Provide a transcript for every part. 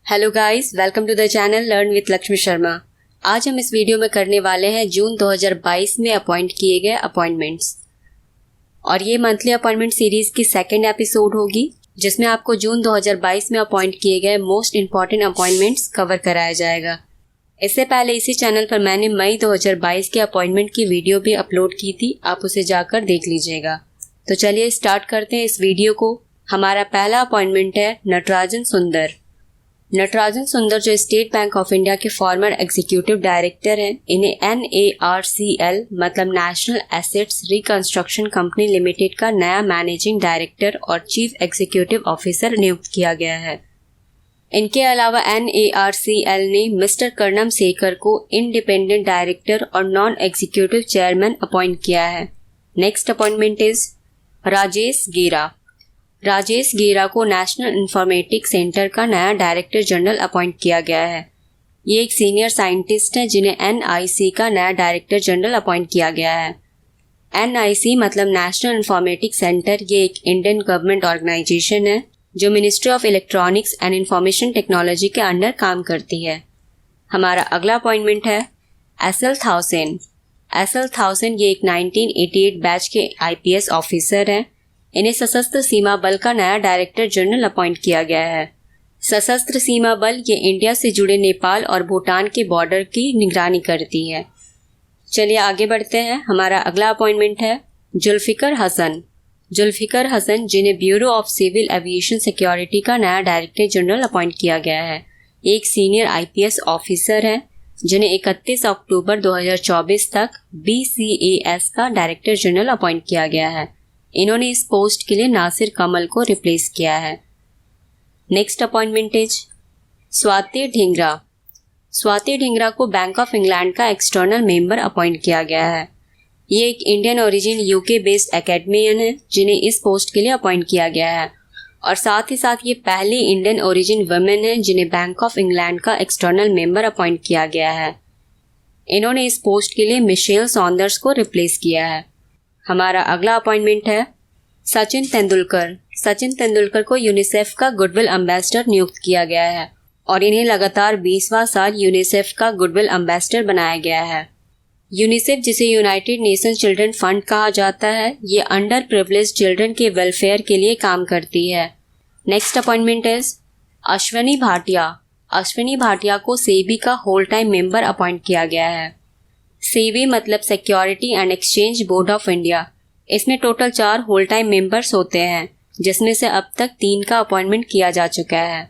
Hello guys, welcome to the channel learn with Lakshmi Sharma. आज हम इस वीडियो में करने वाले हैं जून 2022 में अपॉइंट किए गए अपॉइंटमेंट्स, और ये मंथली अपॉइंटमेंट सीरीज की सेकंड एपिसोड होगी जिसमें आपको जून 2022 में अपॉइंट किए गए मोस्ट इंपॉर्टेंट अपॉइंटमेंट्स कवर कराया जाएगा। इससे पहले इसी चैनल पर मैंने मई 2022 के अपॉइंटमेंट की वीडियो भी अपलोड की थी, आप उसे जाकर देख लीजिएगा। तो चलिए स्टार्ट करते हैं इस वीडियो को। हमारा पहला अपॉइंटमेंट है नटराजन सुंदर। नटराजन सुंदर जो स्टेट बैंक ऑफ इंडिया के फॉर्मर एग्जीक्यूटिव डायरेक्टर हैं, इन्हें NARCL मतलब national assets reconstruction company limited का नया मैनेजिंग डायरेक्टर और चीफ एग्जीक्यूटिव ऑफिसर नियुक्त किया गया है। इनके अलावा NARCL ने मिस्टर कर्णम सेकर को इंडिपेंडेंट डायरेक्टर और नॉन एग्जीक्यूटिव चेयरमैन अपॉइंट किया है। नेक्स्ट अपॉइंटमेंट इज राजेश गेरा। राजेश गेरा को नेशनल इंफॉर्मेटिक्स सेंटर का नया डायरेक्टर जनरल अपॉइंट किया गया है। ये एक सीनियर साइंटिस्ट है जिन्हें NIC का नया डायरेक्टर जनरल अपॉइंट किया गया है। NIC मतलब नेशनल इंफॉर्मेटिक्स सेंटर, ये एक इंडियन गवर्नमेंट ऑर्गेनाइजेशन है जो ministry of electronics and information technology के अंडर काम करती है। हमारा अगला अपॉइंटमेंट है SL थाउसेन। SL थाउसेन ये एक 1988 बैच के IPS ऑफिसर हैं। इन्हें सशस्त्र सीमा बल का नया डायरेक्टर जनरल अपॉइंट किया गया है। सशस्त्र सीमा बल ये इंडिया से जुड़े नेपाल और भूटान के बॉर्डर की निगरानी करती है। चलिए आगे बढ़ते हैं। हमारा अगला अपॉइंटमेंट है जुल्फिकर हसन। जुल्फिकर हसन जिन्हें bureau of civil aviation security का नया डायरेक्टर जनरल अपॉइंट किया गया है। एक सीनियर IPS ऑफिसर हैं जिन्हें 31 अक्टूबर 2024 तक BCAS का डायरेक्टर जनरल अपॉइंट किया गया है। इन्होंने इस पोस्ट के लिए नासिर कमल को रिप्लेस किया है। Next appointment is Swati Dhingra. Swati Dhingra को बैंक ऑफ इंग्लैंड का एक्सटर्नल मेंबर अपॉइंट किया गया है। ये एक इंडियन ओरिजिन UK बेस्ड एकेडमियन है जिन्हें इस पोस्ट के लिए अपॉइंट किया गया है, और साथ ही साथ ये पहली इंडियन ओरिजिन वुमेन है जिन्हें बैंक ऑफ इंग्लैंड का एक्सटर्नल मेंबर अपॉइंट किया गया है। इन्होंने इस पोस्ट के लिए मिशेल सॉन्डर्स को रिप्लेस किया है। हमारा अगला अपॉइंटमेंट है सचिन तेंदुलकर। सचिन तेंदुलकर को यूनिसेफ का गुडविल एम्बेसडर नियुक्त किया गया है और इन्हें लगातार 20वां साल यूनिसेफ का गुडविल एम्बेसडर बनाया गया है। यूनिसेफ जिसे यूनाइटेड नेशंस चिल्ड्रन फंड कहा जाता है, ये अंडर प्रिविलेज्ड चिल्ड्रन के वेलफेयर के लिए काम करती है। Next appointment is Ashwini Bhatia. Ashwini Bhatia को सेबी का होल टाइम मेंबर अपॉइंट किया गया है। सेबी मतलब security and exchange board of India. इसमें टोटल 4 होल टाइम मेंबर्स होते हैं, जिसमें से अब तक 3 का अपॉइंटमेंट किया जा चुका है,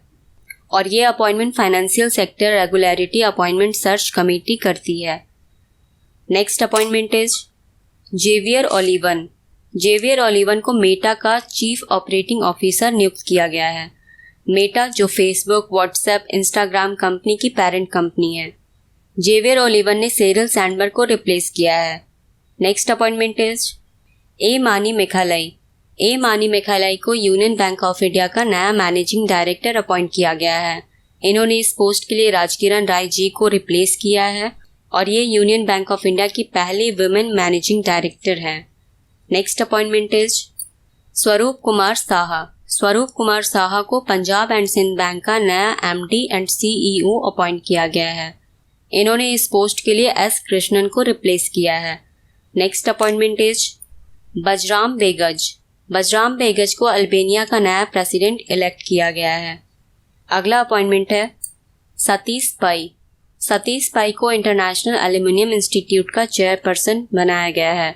और ये appointment financial sector regularity appointment search committee करती है। Next appointment is Javier Olivan. Javier Olivan को मेटा का चीफ ऑपरेटिंग ऑफिसर नियुक्त किया गया है। मेटा जो फेसबुक, व्हाट्सएप, इंस्टाग्राम कंपनी की पेरेंट कंपनी है। जेवियर ओलिवन ने सेरिल सैंडबर्ग को रिप्लेस किया है। नेक्स्ट अपॉइंटमेंट इज ए मानी मेघालय। ए मानी मेघालय को यूनियन बैंक ऑफ इंडिया का नया मैनेजिंग डायरेक्टर अपॉइंट किया गया है। इन्होंने इस पोस्ट के लिए राजकिरण राय जी को रिप्लेस किया है, और ये यूनियन बैंक ऑफ इंडिया की पहली वुमेन मैनेजिंग डायरेक्टर हैं। नेक्स्ट अपॉइंटमेंट इज स्वरूप कुमार साहा। स्वरूप कुमार साहा को पंजाब एंड सिंध बैंक का नया MD एंड CEO अपॉइंट किया गया है। इन्होंने इस पोस्ट के लिए S कृष्णन को रिप्लेस किया है। Next appointment is Bajram Begaj. Bajram Begaj को अल्बेनिया का नया प्रेसिडेंट इलेक्ट किया गया है। अगला अपॉइंटमेंट है सतीश पै। सतीश पै को इंटरनेशनल एल्यूमिनियम इंस्टीट्यूट का चेयरपर्सन बनाया गया है।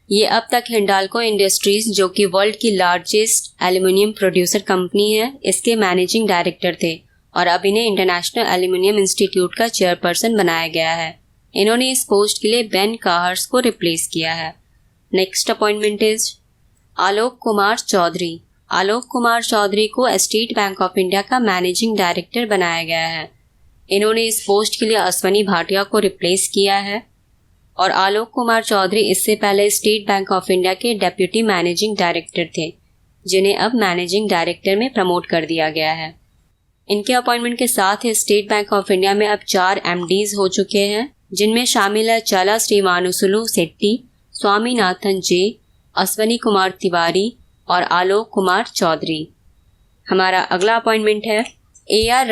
ये अब तक हिंडाल्को इंडस्ट्रीज जो कि वर्ल्ड की लार्जेस्ट एल्यूमिनियम प्रोड्यूसर कंपनी है, इसके मैनेजिंग डायरेक्टर थे, और अब इन्हें इंटरनेशनल एल्यूमिनियम इंस्टीट्यूट का चेयरपर्सन बनाया गया है। इन्होंने इस पोस्ट के लिए बेन काहर्स को रिप्लेस किया है। Next appointment is Alok Kumar Chaudhary. Alok Kumar Chaudhary को स्टेट बैंक ऑफ इंडिया का मैनेजिंग डायरेक्टर बनाया गया है। इन्होंने इस पोस्ट के लिए अश्विनी भाटिया को रिप्लेस किया है, और आलोक कुमार चौधरी इससे पहले स्टेट बैंक ऑफ इंडिया के डेप्यूटी मैनेजिंग डायरेक्टर थे, जिन्हें अब मैनेजिंग डायरेक्टर में प्रमोट कर दिया गया है। इनके अपॉइंटमेंट के साथ ही स्टेट बैंक ऑफ इंडिया में अब 4 MDs हो चुके हैं, जिनमें शामिल है चला श्रीवानुसुलु शेट्टी, स्वामीनाथन जे, अश्विनी कुमार तिवारी और आलोक कुमार चौधरी। हमारा अगला अपॉइंटमेंट है ए आर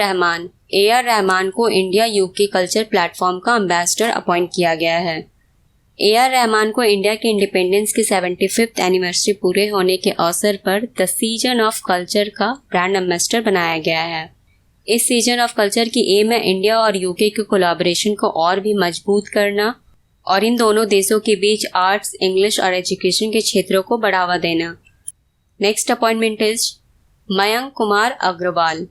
रहमान को इंडिया यूके कल्चर प्लेटफॉर्म का एम्बेसडर अपॉइंट किया गया है। ए आर रहमान को इंडिया के इंडिपेंडेंस की 75th एनिवर्सरी पूरे होने के अवसर पर द सीजन ऑफ कल्चर का ब्रांड एम्बेसडर बनाया गया है। इस सीजन ऑफ कल्चर की एम है इंडिया और यूके के कोलैबोरेशन को और भी मजबूत करना और इन दोनों देशों के बीच आर्ट्स, इंग्लिश और एजुकेशन के क्षेत्रों को बढ़ावा देना। Next appointment is Mayank Kumar Agrawal.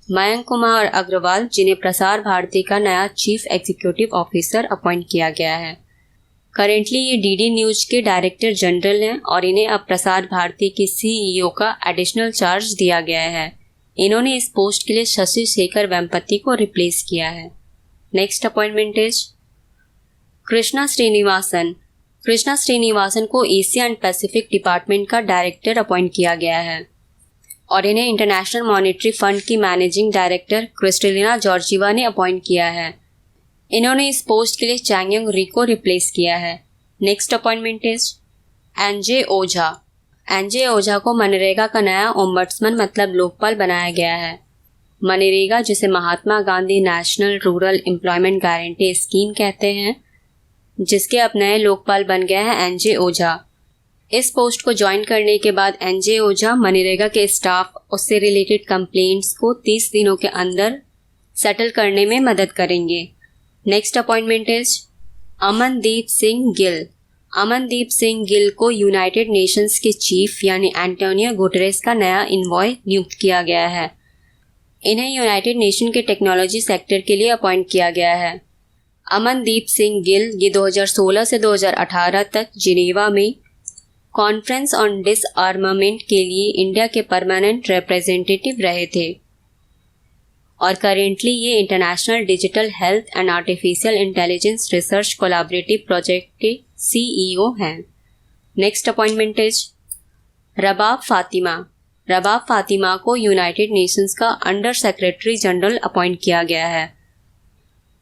Mayank Kumar Agrawal जिन्हें प्रसार भारती का नया चीफ एग्जीक्यूटिव ऑफिसर अपॉइंट किया गया है। करेंटली ये डीडी न्यूज के डायरेक्टर जनरल हैं और इन्हें अब प्रसार भारती के सीईओ का एडिशनल चार्ज दिया गया है। इन्होंने इस पोस्ट के लिए शशि शेखर वेम्पति को रिप्लेस किया है। Next appointment is Krishna Srinivasan. Krishna Srinivasan को एशिया एंड पैसिफिक डिपार्टमेंट का डायरेक्टर अपॉइंट किया गया है और इन्हें इंटरनेशनल मॉनेटरी फंड की मैनेजिंग डायरेक्टर क्रिस्टलिना जॉर्जीवा ने अपॉइंट किया है। इन्होंने इस पोस्ट के लिए चैंगयोंग री को रिप्लेस किया है। Next appointment is N J Ojha. N J Ojha को मनरेगा का नया ओम्बड्समैन मतलब लोकपाल बनाया गया है। मनरेगा जिसे Mahatma Gandhi national rural employment guarantee scheme कहते हैं, जिसके अब नए लोकपाल बन गए हैं एनजे ओझा। इस पोस्ट को ज्वाइन करने के बाद एनजे ओझा मनरेगा के स्टाफ उससे रिलेटेड कंप्लेंट्स को 30 दिनों के अंदर सेटल करने में मदद करेंगे। Next appointment is Amandeep Singh Gill. Amandeep Singh Gill को यूनाइटेड नेशंस के चीफ यानी एंटोनियो गुटेरेस का नया इन्वॉय नियुक्त किया गया है। इन्हें यूनाइटेड नेशन के टेक्नोलॉजी सेक्टर के लिए अपॉइंट किया गया है। अमनदीप सिंह गिल ये 2016 से 2018 तक जिनेवा में कॉन्फ्रेंस ऑन डिसआर्मामेंट के लिए इंडिया के परमानेंट रिप्रेजेंटेटिव रहे थे और करेंटली ये international digital health and artificial intelligence research collaborative project के सीईओ हैं। Next appointment is Rabab Fatima. Rabab Fatima को यूनाइटेड नेशंस का अंडर सेक्रेटरी जनरल अपॉइंट किया गया है।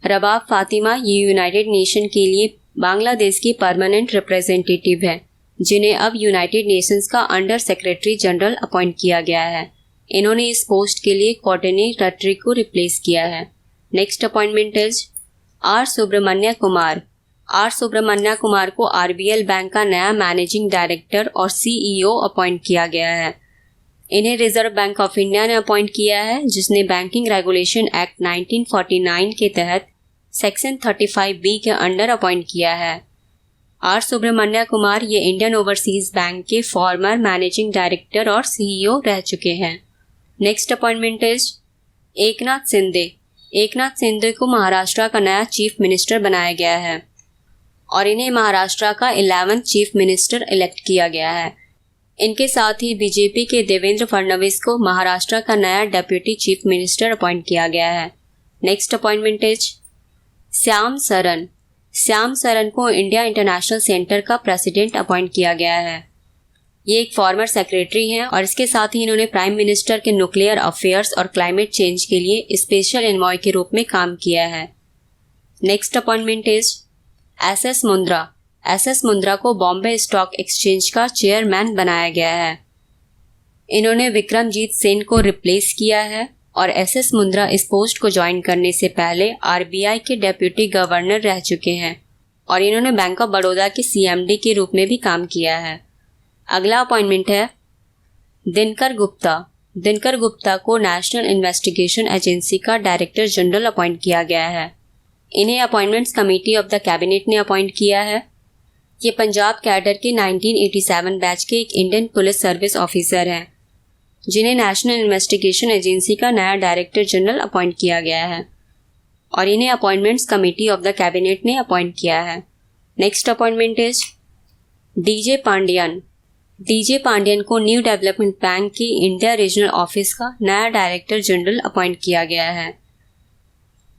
रबाब फातिमा ये यूनाइटेड नेशन के लिए बांग्लादेश की परमानेंट रिप्रेजेंटेटिव है, जिन्हें अब यूनाइटेड नेशंस का अंडर सेक्रेटरी जनरल अपॉइंट किया गया है। इन्होंने इस पोस्ट के लिए कॉर्टनी रटरी को रिप्लेस किया है। Next appointment is R Subramanya Kumar. R Subramanya Kumar को आरबीएल बैंक का नया मैनेजिंग डायरेक्टर और सीईओ अपॉइंट किया गया है। इन्हें रिजर्व बैंक ऑफ इंडिया ने अपॉइंट किया है, जिसने बैंकिंग रेगुलेशन एक्ट 1949 के तहत सेक्शन 35B के अंडर अपॉइंट किया है। आर सुब्रमण्य कुमार ये इंडियन ओवरसीज बैंक के फॉर्मर मैनेजिंग डायरेक्टर और सीईओ रह चुके हैं। Next appointment is Eknath Shinde. Eknath Shinde को महाराष्ट्र का नया चीफ मिनिस्टर बनाया गया है और इन्हें महाराष्ट्र का 11th चीफ मिनिस्टर इलेक्ट किया गया है। इनके साथ ही बीजेपी के देवेंद्र फडणवीस को महाराष्ट्र का नया डेप्यूटी चीफ मिनिस्टर अपॉइंट किया गया है। Next appointment is Shyam Saran. Shyam Saran को इंडिया इंटरनेशनल सेंटर का प्रेसिडेंट अपॉइंट किया गया है। ये एक फॉर्मर सेक्रेटरी हैं और इसके साथ ही इन्होंने प्राइम मिनिस्टर के न्यूक्लियर अफेयर्स और क्लाइमेट चेंज के लिए स्पेशल एनवॉय के रूप में काम किया है। Next appointment is SS Mundra. SS Mundra को बॉम्बे स्टॉक एक्सचेंज का चेयरमैन बनाया गया है। इन्होंने विक्रमजीत सेन को रिप्लेस किया है और एसएस मुंद्रा इस पोस्ट को ज्वाइन करने से पहले आरबीआई के डेप्यूटी गवर्नर रह चुके हैं और इन्होंने बैंक ऑफ बड़ौदा के सीएमडी के रूप में भी काम किया है। अगला अपॉइंटमेंट है दिनकर गुप्ता। दिनकर गुप्ता को नेशनल इन्वेस्टिगेशन एजेंसी का डायरेक्टर जनरल अपॉइंट किया गया है। इन्हें appointments committee of the cabinet ने अपॉइंट किया है। ये पंजाब कैडर के 1987 बैच के एक इंडियन पुलिस सर्विस ऑफिसर हैं, जिन्हें नेशनल इन्वेस्टिगेशन एजेंसी का नया डायरेक्टर जनरल अपॉइंट किया गया है और इन्हें appointments committee of the cabinet ने अपॉइंट किया है। Next appointment is DJ Pandian. DJ Pandian को न्यू डेवलपमेंट बैंक की इंडिया रीजनल ऑफिस का नया डायरेक्टर जनरल अपॉइंट किया गया है।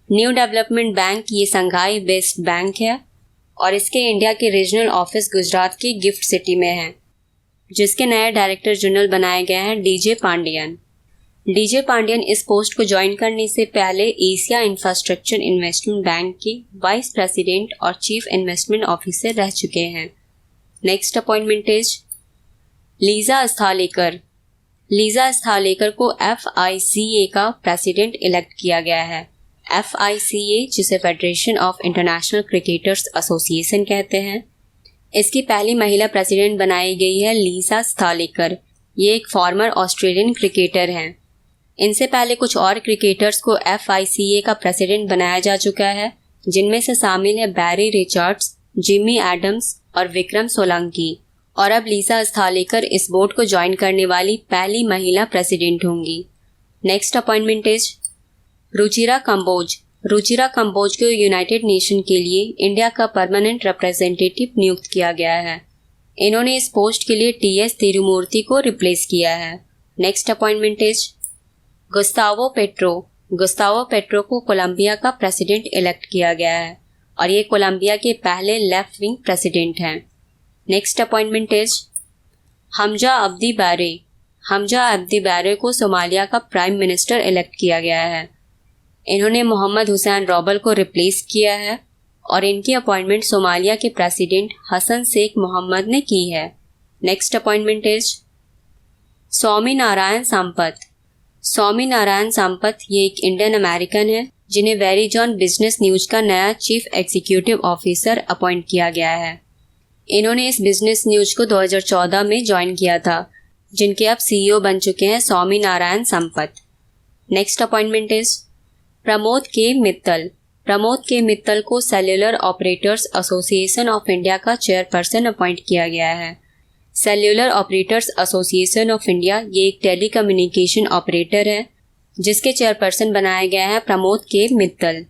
न्यू डेवलपमेंट बैंक ये संघाई बेस्ड बैंक है और इसके इंडिया के रीजनल ऑफिस गुजरात की गिफ्ट सिटी में है, जिसके नए डायरेक्टर जनरल बनाए गए हैं डीजे पांडियन। डीजे पांडियन इस पोस्ट को ज्वाइन करने से पहले एशिया इंफ्रास्ट्रक्चर इन्वेस्टमेंट बैंक की वाइस प्रेसिडेंट और चीफ इन्वेस्टमेंट ऑफिसर रह चुके हैं। Next appointment is Lisa Sthalekar. Lisa Sthalekar को FICA का प्रेसिडेंट इलेक्ट किया गया है। FICA, जिसे federation of international cricketers association कहते हैं, इसकी पहली महिला प्रेसिडेंट बनाई गई है लीजा स्थालेकर। ये एक फॉर्मर ऑस्ट्रेलियन क्रिकेटर हैं। इनसे पहले कुछ और क्रिकेटर्स को FICA का प्रेसिडेंट बनाया जा चुका है, जिनमें से शामिल है बैरी रिचर्ड्स, जिमी एडम्स और विक्रम सोलंकी। और अब लीजा स्थालेकर इस बोर्ड को ज्वाइन करने वाली पहली महिला प्रेसिडेंट होंगी। Next appointment is Ruchira Kamboj. Ruchira Kamboj को यूनाइटेड नेशन के लिए इंडिया का परमानेंट रिप्रेजेंटेटिव नियुक्त किया गया है। इन्होंने इस पोस्ट के लिए TS तिरुमूर्ति को रिप्लेस किया है। Next appointment is Gustavo Petro. Gustavo Petro को कोलंबिया का प्रेसिडेंट इलेक्ट किया गया है और ये कोलंबिया के पहले लेफ्ट विंग प्रेसिडेंट हैं। Next appointment is Hamza Abdi Barre. Hamza Abdi Barre को सोमालिया का प्राइम मिनिस्टर इलेक्ट किया गया है। इन्होंने मोहम्मद हुसैन रॉबल को रिप्लेस किया है और इनकी अपॉइंटमेंट सोमालिया के प्रेसिडेंट हसन शेख मोहम्मद ने की है। Next appointment is Swaminarayan Sampat. Swaminarayan Sampat ये एक इंडियन अमेरिकन है जिन्हें वेरिजॉन बिजनेस न्यूज का नया चीफ एग्जीक्यूटिव ऑफिसर अपॉइंट किया गया है। इन्होंने इस बिजनेस न्यूज को 2014 में ज्वाइन किया था, जिनके अब CEO बन चुके हैं Swaminarayan Sampat. Next appointment is Pramod K Mittal. Pramod K Mittal को cellular operators association of India का चेयरपर्सन अपॉइंट किया गया है। Cellular operators association of India ये एक टेलीकम्युनिकेशन ऑपरेटर है जिसके चेयरपर्सन बनाया गया है प्रमोद के मित्तल।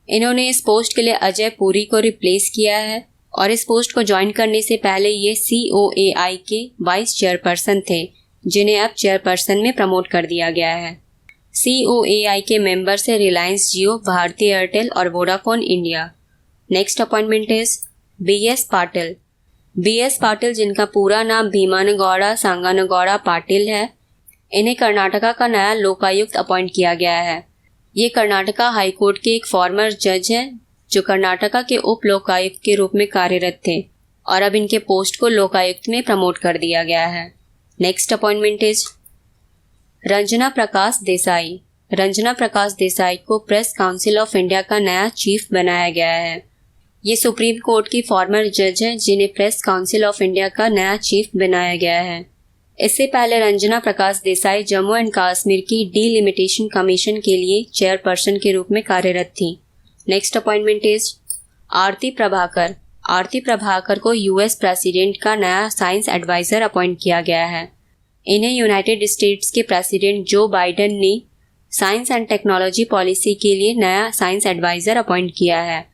इन्होंने इस पोस्ट के लिए अजय पुरी को रिप्लेस किया है और इस पोस्ट को ज्वाइन करने से पहले ये COAI के वाइस चेयरपर्सन थे, जिन्हें अब चेयरपर्सन में प्रमोट कर दिया गया है। COAI के मेंबर्स है रिलायंस जियो, भारती एयरटेल और Vodafone India. Next appointment is BS Patil. BS Patil, जिनका पूरा नाम भीमानगौड़ा सांगानगौड़ा पाटिल है, इन्हें कर्नाटका का नया लोकायुक्त अपॉइंट किया गया है। ये कर्नाटका हाईकोर्ट के एक फॉर्मर जज हैं जो कर्नाटका के उप लोकायुक्त के रूप में कार्यरत थे और अब इनके पोस्ट को लोकायुक्त में प्रमोट कर दिया गया है। Next appointment is Ranjana Prakash Desai. Ranjana Prakash Desai को प्रेस काउंसिल ऑफ इंडिया का नया चीफ बनाया गया है। ये सुप्रीम कोर्ट की फॉर्मर जज हैं जिन्हें प्रेस काउंसिल ऑफ इंडिया का नया चीफ बनाया गया है। इससे पहले रंजना प्रकाश देसाई जम्मू एंड कश्मीर की डीलिमिटेशन कमीशन के लिए चेयरपर्सन के रूप में कार्यरत थी। नेक्स्ट अपॉइंटमेंट इज आरती प्रभाकर। आरती प्रभाकर को US प्रेसिडेंट का नया साइंस एडवाइज़र अपॉइंट किया गया है। इन्हें यूनाइटेड स्टेट्स के प्रेसिडेंट जो बाइडेन ने साइंस एंड टेक्नोलॉजी पॉलिसी के लिए नया साइंस एडवाइज़र अपॉइंट किया है।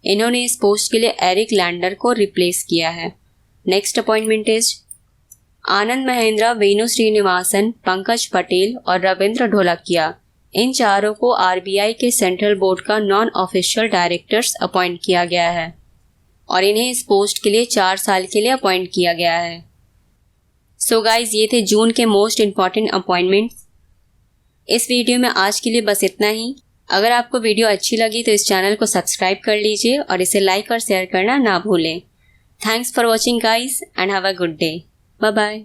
इन्होंने इस पोस्ट के लिए एरिक लैंडर को रिप्लेस किया है। नेक्स्ट अपॉइंटमेंट इज आनंद महेंद्रा, वेणु श्रीनिवासन, पंकज पटेल और रविंद्र ढोलकिया। इन चारों को RBI के सेंट्रल बोर्ड का नॉन ऑफिशियल डायरेक्टर्स अपॉइंट किया गया है और इन्हें इस पोस्ट के लिए 4 साल के लिए अपॉइंट किया गया है। सो गाइज, ये थे जून के मोस्ट इम्पॉर्टेंट अपॉइंटमेंट्स। इस वीडियो में आज के लिए बस इतना ही। अगर आपको वीडियो अच्छी लगी तो इस चैनल को सब्सक्राइब कर लीजिए और इसे लाइक और शेयर करना ना भूलें। Thanks for watching guys and have a good day. Bye bye.